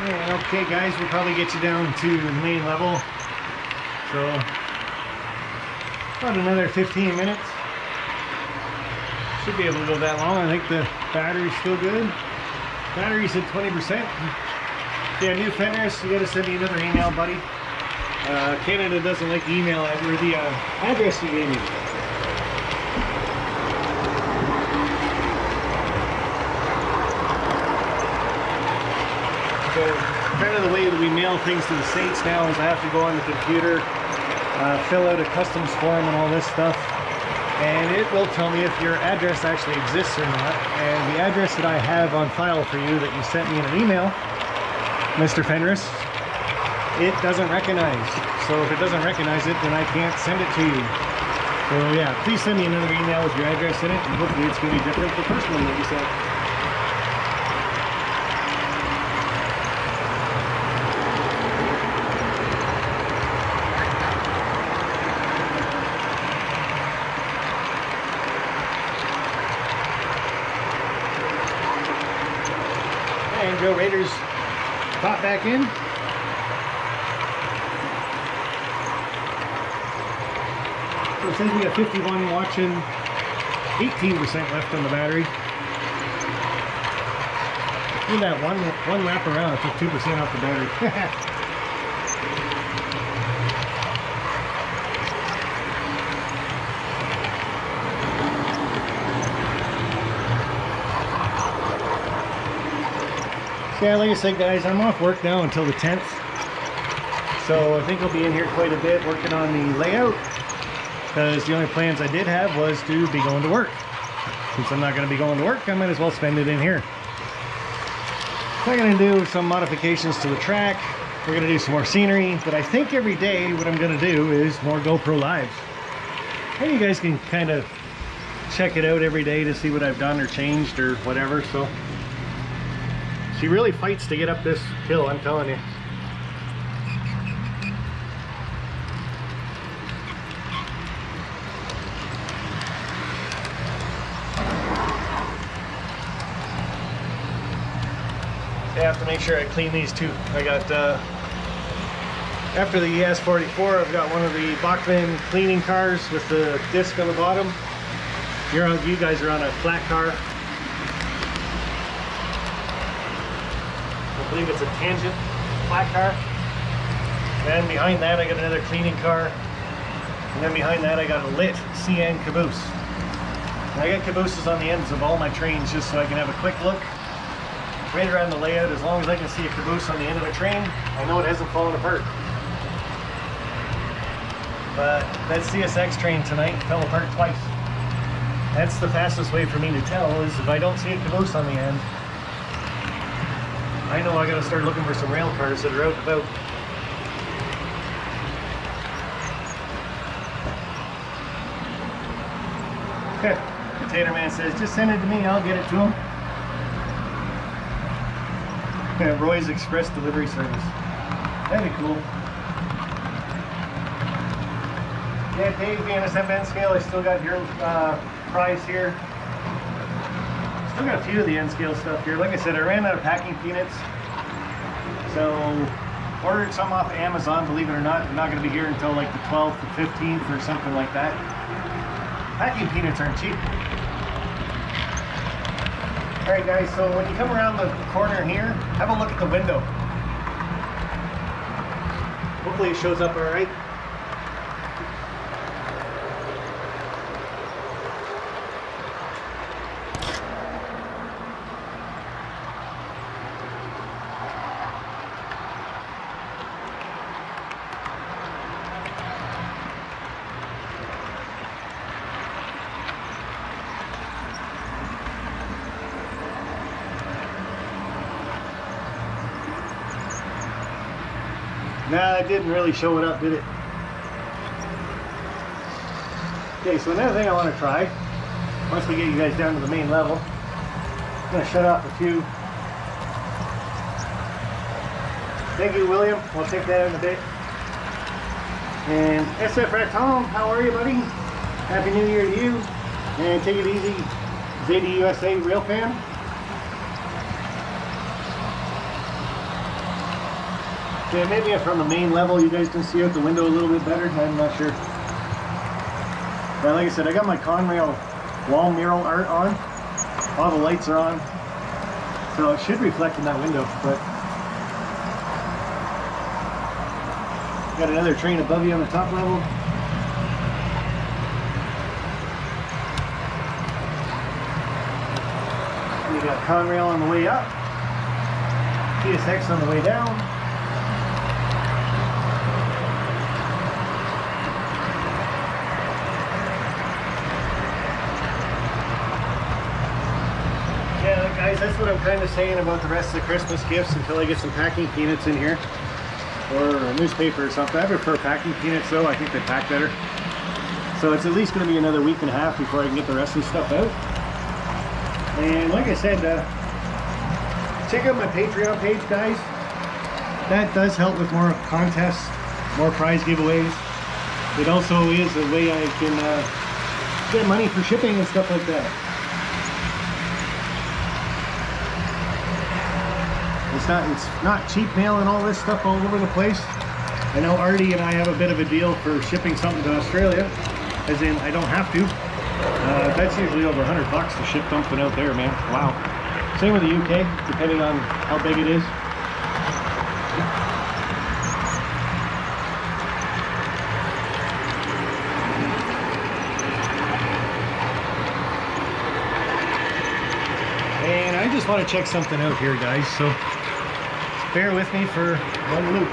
Yeah, okay guys, we'll probably get you down to the main level. So, about another 15 minutes. Should be able to go that long. I think the battery's still good. Battery's at 20%. Yeah, New Fenris, you gotta send me another email, buddy. Canada doesn't like the email or the address you gave me. So, kind of the way that we mail things to the States now is I have to go on the computer, fill out a customs form and all this stuff. And it will tell me if your address actually exists or not. And the address that I have on file for you that you sent me in an email, Mr. Fenris, it doesn't recognize. So if it doesn't recognize it, then I can't send it to you. So yeah, please send me another email with your address in it, and hopefully it's going to be different than the first one that you sent. And Joe Raiders pop back in. So it says we got 51 watching, 18% left on the battery. In that one lap around, it took 2% off the battery. Yeah, like I said guys, I'm off work now until the 10th. So I think I'll be in here quite a bit working on the layout. because the only plans I did have was to be going to work. Since I'm not going to be going to work, I might as well spend it in here. So I'm going to do some modifications to the track. We're going to do some more scenery, but I think every day what I'm going to do is more GoPro Lives. And you guys can kind of check it out every day to see what I've done or changed or whatever. So she really fights to get up this hill, I'm telling you. I have to make sure I clean these too. I got, after the ES44, I've got one of the Bachmann cleaning cars with the disc on the bottom. You guys are on a flat car. I believe it's a Tangent flat car. And behind that I got another cleaning car. And then behind that I got a lit CN caboose. And I got cabooses on the ends of all my trains just so I can have a quick look right around the layout. As long as I can see a caboose on the end of a train, I know it hasn't fallen apart. But that CSX train tonight fell apart twice. That's the fastest way for me to tell, is if I don't see a caboose on the end, I know I gotta start looking for some rail cars that are out and about. Okay, Potato Man says, just send it to me, I'll get it to him. Roy's Express Delivery Service. That'd be cool. Yeah, Dave, the NSF N scale, I still got your prize here. Still got a few of the N scale stuff here. Like I said, I ran out of packing peanuts. So, ordered some off Amazon, believe it or not. They're not going to be here until like the 12th to 15th or something like that. Packing peanuts aren't cheap. Alright guys, so when you come around the corner here, have a look at the window. Hopefully it shows up alright. Nah, it didn't really show it up, did it? Okay, so another thing I want to try, once we get you guys down to the main level, I'm going to shut off a few. Thank you, William. I'll take that in a bit. And SF Raton, how are you, buddy? Happy New Year to you. And take it easy, Zeta USA Rail Fan. Yeah, maybe if from the main level you guys can see out the window a little bit better. I'm not sure. But like I said, I got my Conrail wall mural art on. All the lights are on. So it should reflect in that window. But got another train above you on the top level. You got Conrail on the way up. TSX on the way down. Guys, that's what I'm kind of saying about the rest of the Christmas gifts until I get some packing peanuts in here. Or a newspaper or something. I prefer packing peanuts though, I think they pack better. So it's at least going to be another week and a half before I can get the rest of the stuff out. And like I said, check out my Patreon page, guys. That does help with more contests, more prize giveaways. It also is a way I can get money for shipping and stuff like that. It's not cheap mailing all this stuff all over the place. I know Artie and I have a bit of a deal for shipping something to Australia, as in I don't have to. That's usually over $100 to ship something out there, man. Wow. Same with the UK, depending on how big it is. And I just want to check something out here, guys, so bear with me for one loop.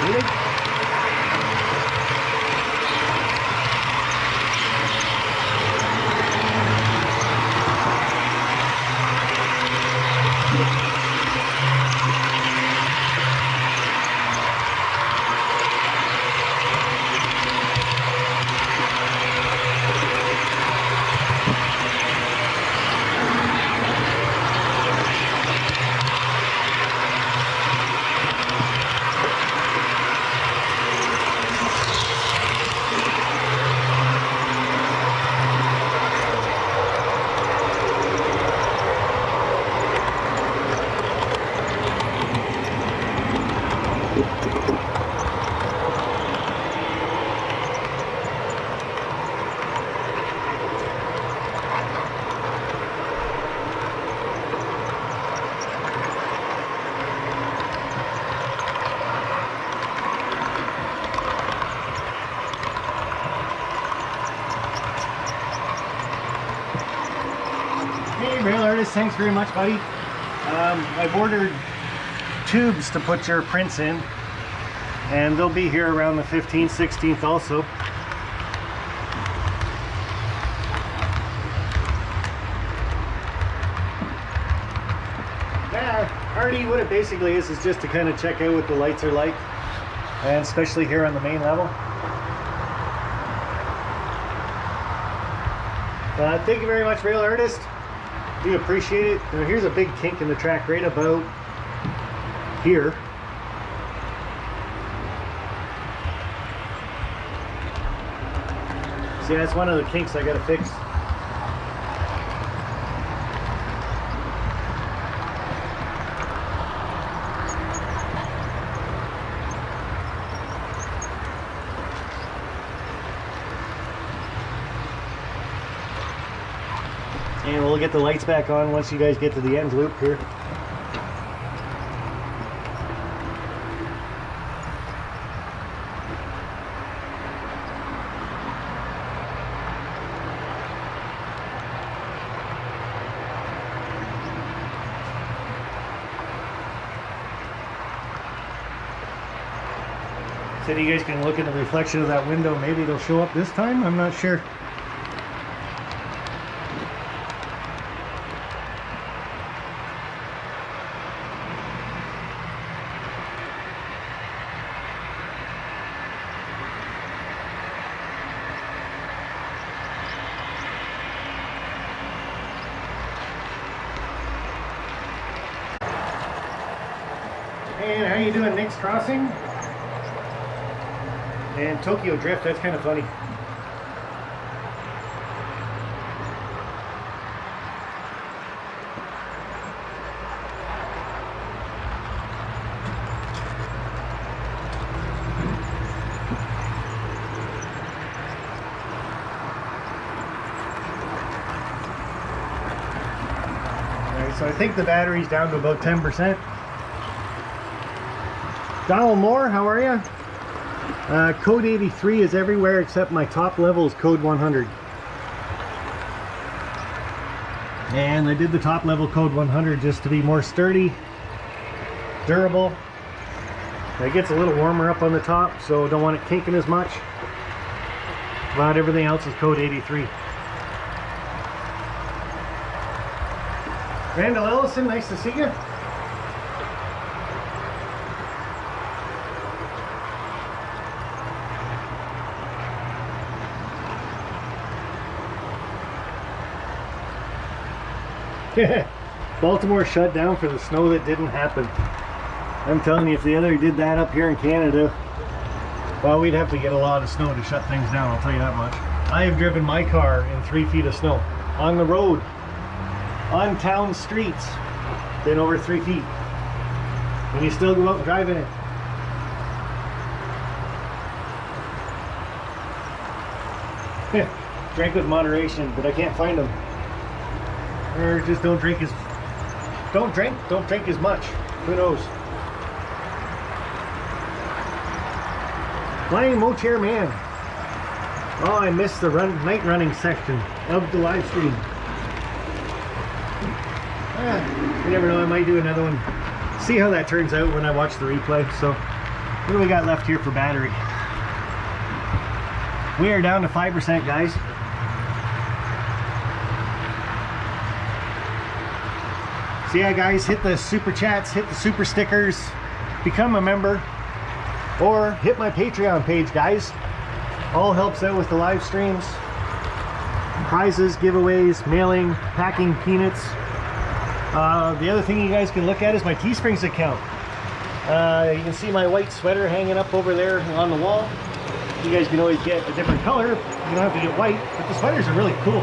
Really? Hey, Rail Artist, thanks very much, buddy. I've ordered tubes to put your prints in, and they'll be here around the 15th, 16th also. Yeah, Artie, what it basically is just to kind of check out what the lights are like, and especially here on the main level. Thank you very much, Rail Artist. Do appreciate it. Now, here's a big kink in the track right about here. See, that's one of the kinks I gotta fix. And we'll get the lights back on once you guys get to the end loop here. Said you guys can look at the reflection of that window. Maybe it'll show up this time. I'm not sure. And how you doing, Nick's Crossing? And Tokyo Drift, that's kind of funny. Alright, so I think the battery's down to about 10%. Donald Moore, how are you? Code 83 is everywhere except my top level is code 100. And I did the top level code 100 just to be more sturdy, durable. It gets a little warmer up on the top, so don't want it kinking as much. But everything else is code 83. Randall Ellison, nice to see you. Baltimore shut down for the snow that didn't happen. I'm telling you, if the other did that up here in Canada, well, we'd have to get a lot of snow to shut things down, I'll tell you that much. I have driven my car in 3 feet of snow on the road, on town streets, been over 3 feet, and you still go out driving it. Drink with moderation, but I can't find them. Or just don't drink as much. Who knows? Flying Mochair Man. Oh, I missed the night running section of the live stream. You never know, I might do another one. See how that turns out when I watch the replay. So What do we got left here for battery? We are down to 5%, guys. So yeah, guys, hit the super chats, hit the super stickers, become a member, or hit my Patreon page, guys. All helps out with the live streams, prizes, giveaways, mailing, packing peanuts. The other thing you guys can look at is my Teesprings account. You can see my white sweater hanging up over there on the wall. You guys can always get a different color. You don't have to get white, but the sweaters are really cool.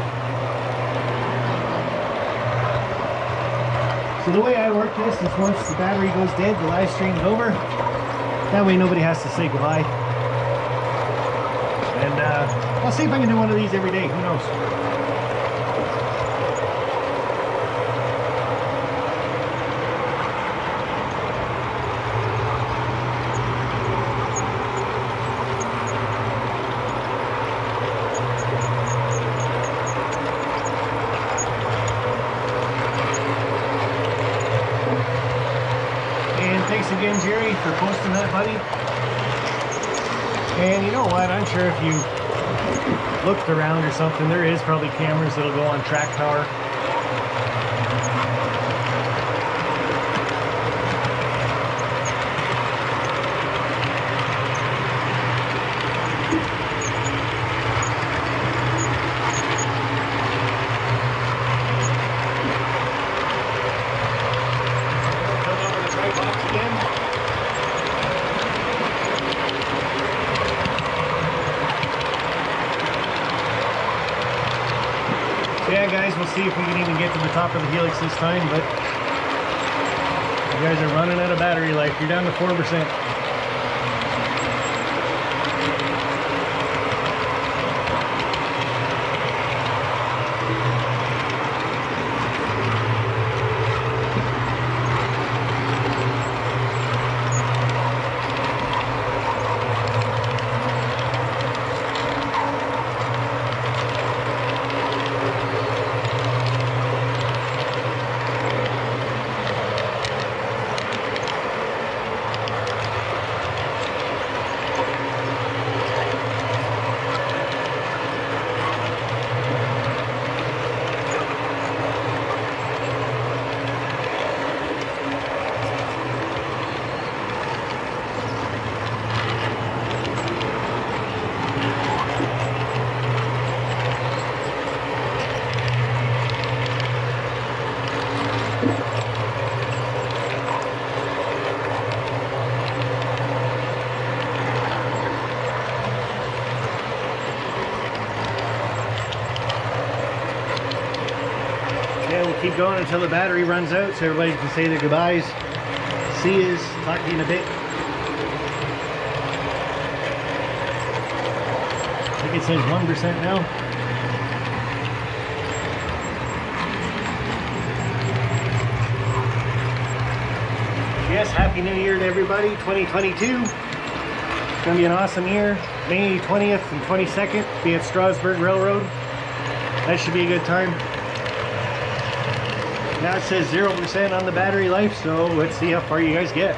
So the way I work this is once the battery goes dead, the live stream's over. That way nobody has to say goodbye. And I'll see if I can do one of these every day. Who knows? Thanks again, Jerry, for posting that, buddy. And you know what? I'm sure if you looked around or something, there is probably cameras that'll go on track power. Yeah, guys, we'll see if we can even get to the top of the Helix this time, but you guys are running out of battery life. You're down to 4%. Yeah, we'll keep going until the battery runs out so everybody can say their goodbyes. See yous. Talk to you in a bit. I think it says 1% now. Yes, Happy New Year to everybody. 2022. It's going to be an awesome year. May 20th and 22nd be at Strasburg Railroad. That should be a good time. Now it says 0% on the battery life, so let's see how far you guys get.